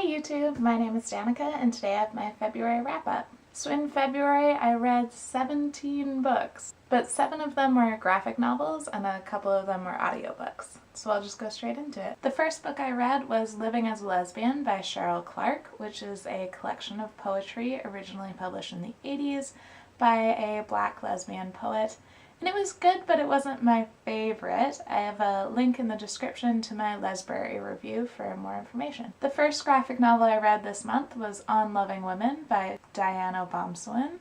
YouTube, my name is Danica and today I have my February wrap-up. So in February I read 17 books, but 7 of them were graphic novels and a couple of them were audiobooks. So I'll just go straight into it. The first book I read was Living as a Lesbian by Cheryl Clarke, which is a collection of poetry originally published in the 80s by a black lesbian poet. And it was good, but it wasn't my favorite. I have a link in the description to my Lesbrary review for more information. The first graphic novel I read this month was On Loving Women by Diane Obomsawin.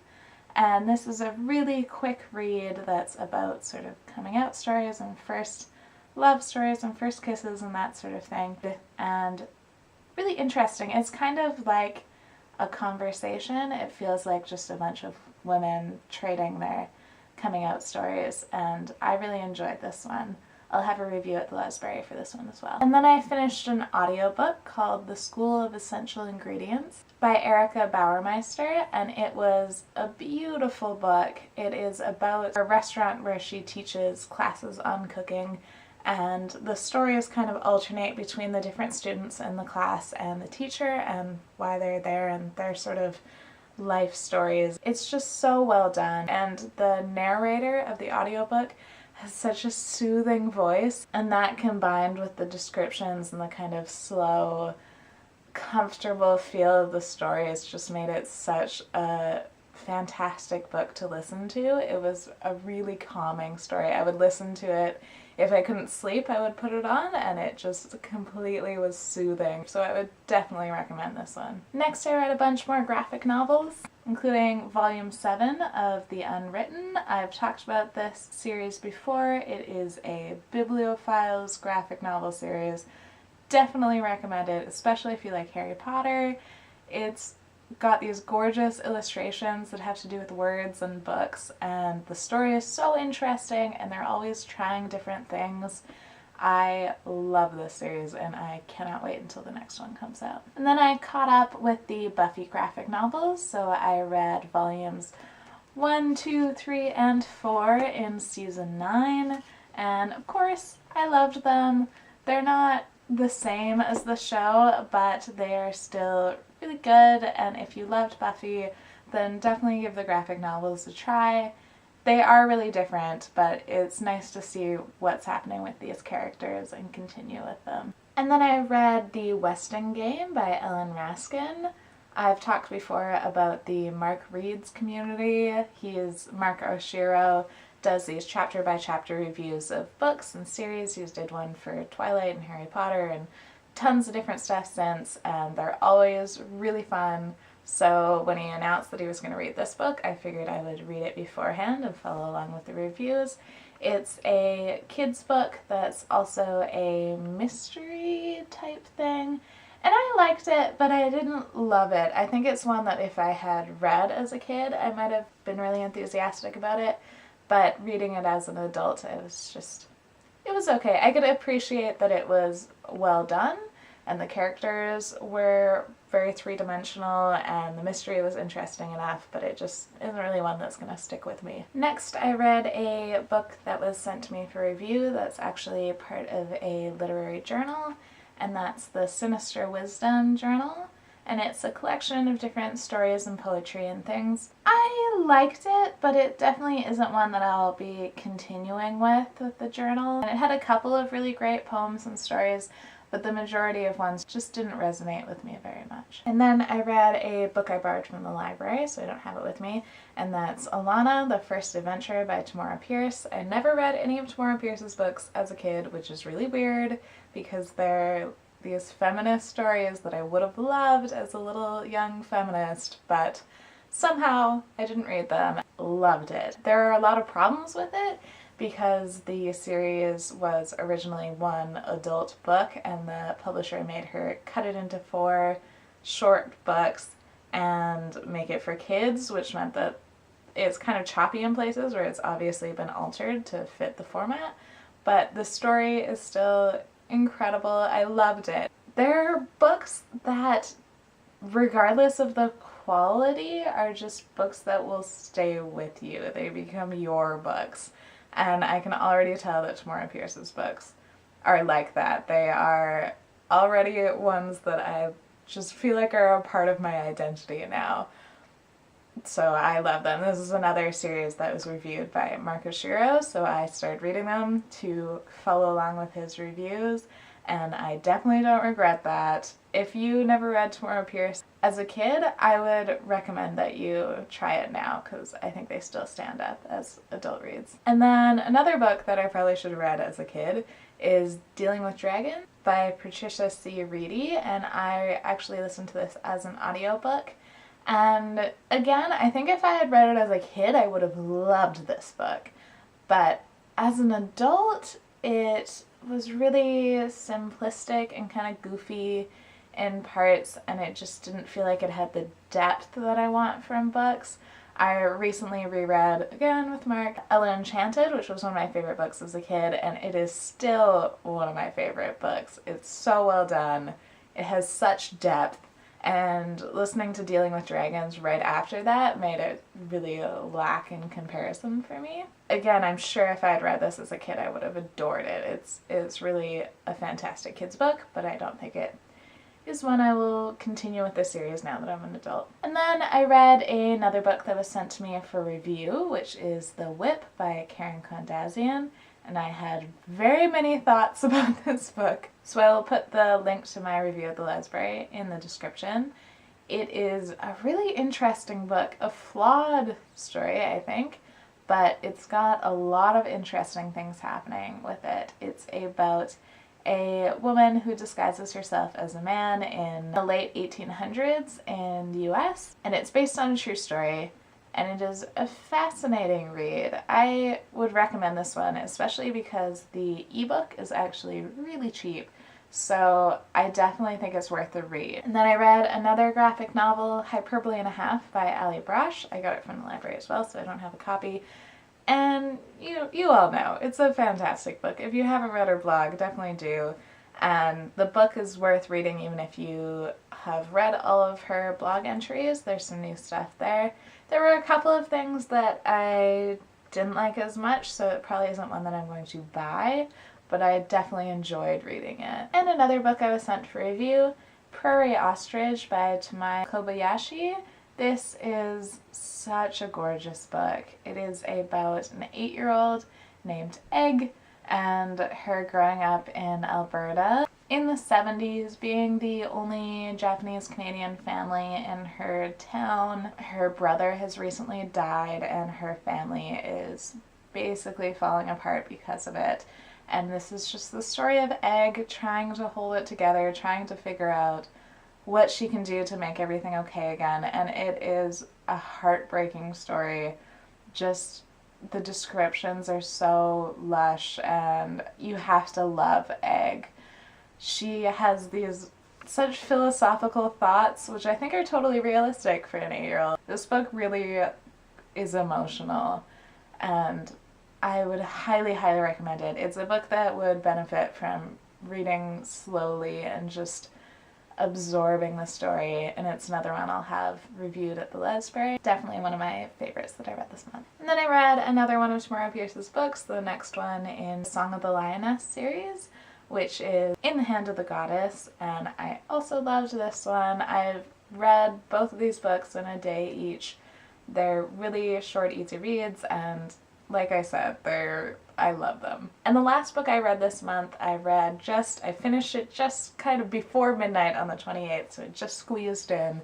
And this is a really quick read that's about sort of coming out stories and first love stories and first kisses and that sort of thing. And really interesting. It's kind of like a conversation. It feels like just a bunch of women trading their coming out stories, and I really enjoyed this one. I'll have a review at the Lesbrary for this one as well. And then I finished an audiobook called The School of Essential Ingredients by Erica Bauermeister, and it was a beautiful book. It is about a restaurant where she teaches classes on cooking, and the stories kind of alternate between the different students in the class and the teacher and why they're there and their sort of life stories. It's just so well done, and the narrator of the audiobook has such a soothing voice, and that combined with the descriptions and the kind of slow, comfortable feel of the story has just made it such a fantastic book to listen to. It was a really calming story. I would listen to it if I couldn't sleep. I would put it on and it just completely was soothing. So I would definitely recommend this one. Next I read a bunch more graphic novels, including volume 7 of The Unwritten. I've talked about this series before. It is a bibliophiles graphic novel series. Definitely recommend it, especially if you like Harry Potter. It's got these gorgeous illustrations that have to do with words and books, and the story is so interesting and they're always trying different things. I love this series and I cannot wait until the next one comes out. And then I caught up with the Buffy graphic novels, so I read volumes 1, 2, 3, and 4 in season 9, and of course I loved them. They're not the same as the show, but they're still really good, and if you loved Buffy, then definitely give the graphic novels a try. They are really different, but it's nice to see what's happening with these characters and continue with them. And then I read The Westing Game by Ellen Raskin. I've talked before about the Mark Reads community. Mark Oshiro does these chapter by chapter reviews of books and series. He did one for Twilight and Harry Potter and tons of different stuff since, and they're always really fun. So when he announced that he was going to read this book, I figured I would read it beforehand and follow along with the reviews. It's a kid's book that's also a mystery type thing, and I liked it, but I didn't love it. I think it's one that if I had read as a kid, I might have been really enthusiastic about it, but reading it as an adult, it was okay. I could appreciate that it was well done, and the characters were very three-dimensional, and the mystery was interesting enough, but it just isn't really one that's going to stick with me. Next, I read a book that was sent to me for review that's actually part of a literary journal, and that's the Sinister Wisdom Journal, and it's a collection of different stories and poetry and things. I liked it, but it definitely isn't one that I'll be continuing with the journal. And it had a couple of really great poems and stories, but the majority of ones just didn't resonate with me very much. And then I read a book I borrowed from the library, so I don't have it with me, and that's Alana, The First Adventure by Tamora Pierce. I never read any of Tamora Pierce's books as a kid, which is really weird because they're these feminist stories that I would have loved as a little young feminist, but somehow I didn't read them. Loved it. There are a lot of problems with it because the series was originally one adult book and the publisher made her cut it into 4 short books and make it for kids, which meant that it's kind of choppy in places where it's obviously been altered to fit the format, but the story is still incredible. I loved it. There are books that, regardless of the quality, are just books that will stay with you. They become your books. And I can already tell that Tamora Pierce's books are like that. They are already ones that I just feel like are a part of my identity now. So I love them. This is another series that was reviewed by Mark Oshiro, so I started reading them to follow along with his reviews, and I definitely don't regret that. If you never read Tomorrow Pierce as a kid, I would recommend that you try it now, because I think they still stand up as adult reads. And then another book that I probably should have read as a kid is Dealing with Dragons by Patricia C. Reedy, and I actually listened to this as an audiobook. And again, I think if I had read it as a kid, I would have loved this book. But as an adult, it was really simplistic and kind of goofy in parts, and it just didn't feel like it had the depth that I want from books. I recently reread, again with Mark, Ella Enchanted, which was one of my favorite books as a kid, and it is still one of my favorite books. It's so well done. It has such depth. And listening to Dealing with Dragons right after that made it really lack in comparison for me. Again, I'm sure if I had read this as a kid, I would have adored it. It's really a fantastic kid's book, but I don't think it is one I will continue with the series now that I'm an adult. And then I read another book that was sent to me for review, which is The Whip by Karen Kondazian. And I had very many thoughts about this book. So I will put the link to my review of the Lesbrary in the description. It is a really interesting book, a flawed story, I think, but it's got a lot of interesting things happening with it. It's about a woman who disguises herself as a man in the late 1800s in the US, and it's based on a true story. And it is a fascinating read. I would recommend this one, especially because the ebook is actually really cheap. So I definitely think it's worth the read. And then I read another graphic novel, Hyperbole and a Half by Ali Brosh. I got it from the library as well, so I don't have a copy. And you all know, it's a fantastic book. If you haven't read her blog, definitely do. And the book is worth reading even if you have read all of her blog entries. There's some new stuff there. There were a couple of things that I didn't like as much, so it probably isn't one that I'm going to buy, but I definitely enjoyed reading it. And another book I was sent for review, Prairie Ostrich by Tamai Kobayashi. This is such a gorgeous book. It is about an 8-year-old named Egg and her growing up in Alberta in the 70s, being the only Japanese-Canadian family in her town. Her brother has recently died and her family is basically falling apart because of it. And this is just the story of Egg trying to hold it together, trying to figure out what she can do to make everything okay again. And it is a heartbreaking story. Just the descriptions are so lush, and you have to love Egg. She has these such philosophical thoughts, which I think are totally realistic for an 8-year-old. This book really is emotional, and I would highly, highly recommend it. It's a book that would benefit from reading slowly and just absorbing the story, and it's another one I'll have reviewed at the Lesbrary. Definitely one of my favorites that I read this month. And then I read another one of Tomorrow Pierce's books, the next one in Song of the Lioness series, which is In the Hand of the Goddess, and I also loved this one. I've read both of these books in a day each. They're really short, easy reads, and like I said, I love them. And the last book I read this month, I finished it just kind of before midnight on the 28th, so it just squeezed in,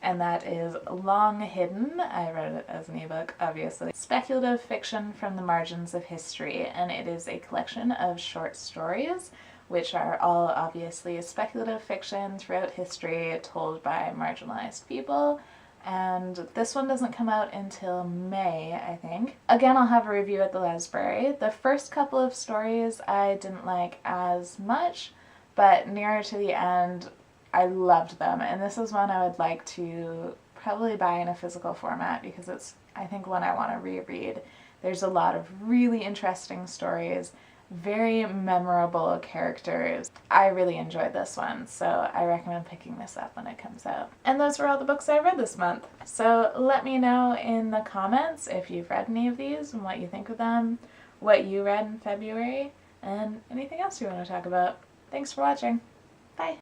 and that is Long Hidden. I read it as an ebook, obviously. Speculative fiction from the margins of history, and it is a collection of short stories, which are all obviously speculative fiction throughout history told by marginalized people. And this one doesn't come out until May, I think. Again, I'll have a review at the Lesbrary. The first couple of stories I didn't like as much, but nearer to the end, I loved them. And this is one I would like to probably buy in a physical format because it's, I think, one I want to reread. There's a lot of really interesting stories, very memorable characters. I really enjoyed this one, so I recommend picking this up when it comes out. And those were all the books I read this month. So let me know in the comments if you've read any of these and what you think of them, what you read in February, and anything else you want to talk about. Thanks for watching. Bye!